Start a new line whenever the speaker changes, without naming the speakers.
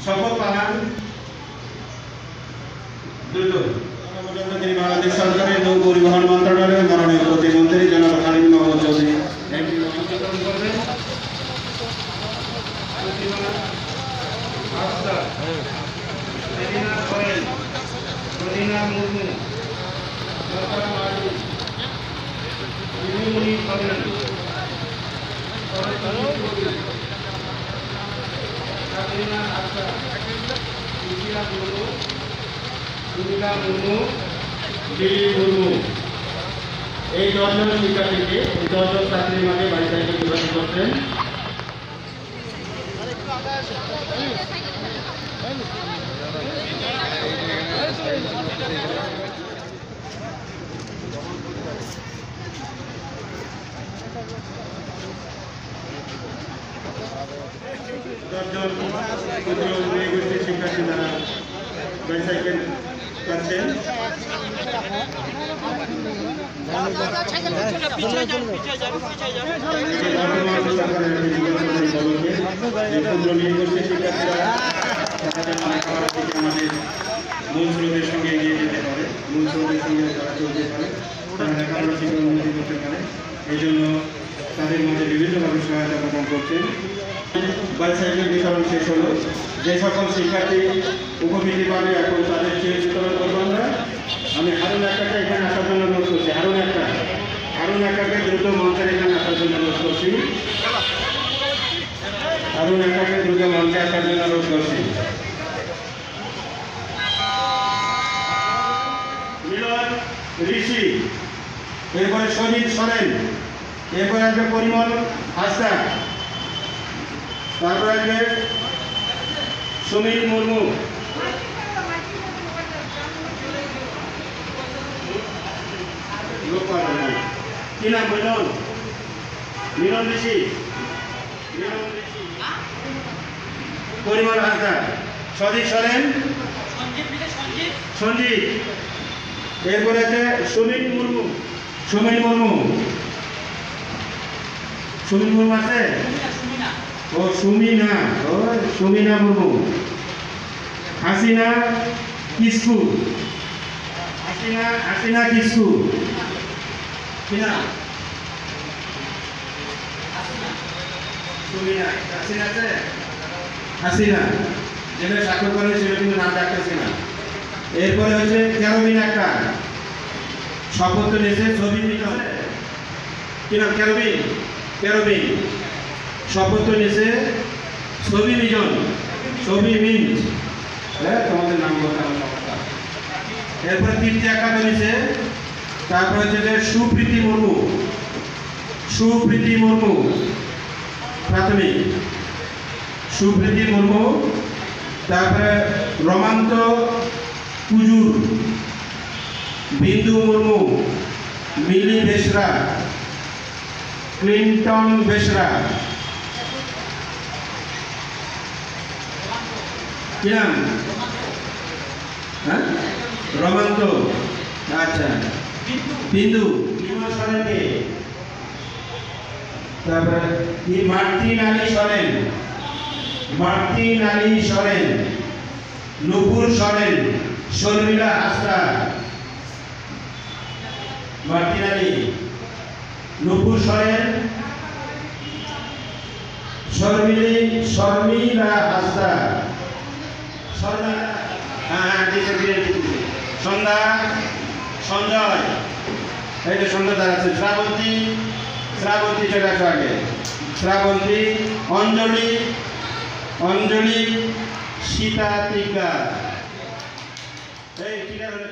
শপথ পাহান তিনি বাংলাদেশ সরকারের নৌ পরিবহন মন্ত্রণালয়ের মাননীয় প্রতিমন্ত্রী জনাব হালিম মোহাম্মদ চৌধুরী এই 10 জন শিক্ষার্থীকে 10 জন ছাত্রীর মাঝে বাইসাইকেল বিতরণ করছেন। শিক্ষার্থী দ্বারা বাইসাইকেল পাচ্ছেন। মূল স্রোতের সঙ্গে এগিয়ে যেতে পারে, মূল স্রোতের সঙ্গে তারা চলতে পারে, তারা লেখাপড়া শিক্ষা উন্নতি করতে পারে। এই জন্য তাদের মধ্যে বিভিন্নভাবে সহায়তা প্রদান করছেন। বাইসাইকেল বিতরণ শেষ হলো। যে সকল শিক্ষার্থী উপবৃত্তি পাবে এখন তাদের চেয়ে বিতরণ করবো আমরা। আমি হারুন আক্কাকে এখানে আসার জন্য অনুরোধ করছি। হারুন আক্কাকে দ্রুত মঞ্চের এখানে আসার জন্য অনুরোধ করছি। হারুন আক্কাকে দ্রুত মঞ্চে আসার জন্য অনুরোধ করছি। মিলন ঋষি, এরপরে সজিত সরেন, এরপরে আসবে পরিমল হাসদা, তারপরে আসবে সুমিত মুর্মু, কি নাম মিলন ঋষি, পরিমল হাসদা, সজিত সরেন, সঞ্জিত, এরপরে আছে সুমিত মুর্মু আছে, ও সুমিনা মুর্মু, হাসিনা কিসকু, কি না হাসিনা যেটা স্বাক্ষর করে সেটা কিন্তু নাম ডাকতেছে না। এরপরে হচ্ছে ক্যারোবিন একটা শপথ নিয়েছে, ছবি কি নাম ক্যারোবিন শপথ নিয়েছে, ছবি মিন্ট, হ্যাঁ তোমাদের নাম বলতে আমার সমস্যা। এরপরে তৃতীয় একাদশ নিয়েছে, তারপরে হচ্ছে যে সুপ্রীতি মুর্মু প্রাথমিক, সুপ্রীতি মুর্মু, তারপরে রমান্ত কুজুর, বিন্দু মুর্মু, মিলি বেসরা, ক্লিন্টন বেসরা, কি নাম রমান্ত, আচ্ছা বিন্দু, তারপরে মার্টিন আলী সরেন, নুপুর সরেন, শর্মিলা হাসদা, মার্টিন আলী, নুপুর সরেন, শর্মিলা হাসদা, সঞ্জয়, এই যে সন্ধ্যা দাঁড়াচ্ছে, শ্রাবন্তী চলে আসো আগে, শ্রাবন্তী, অঞ্জলি, সীতা টিকা, এই টিকা হলে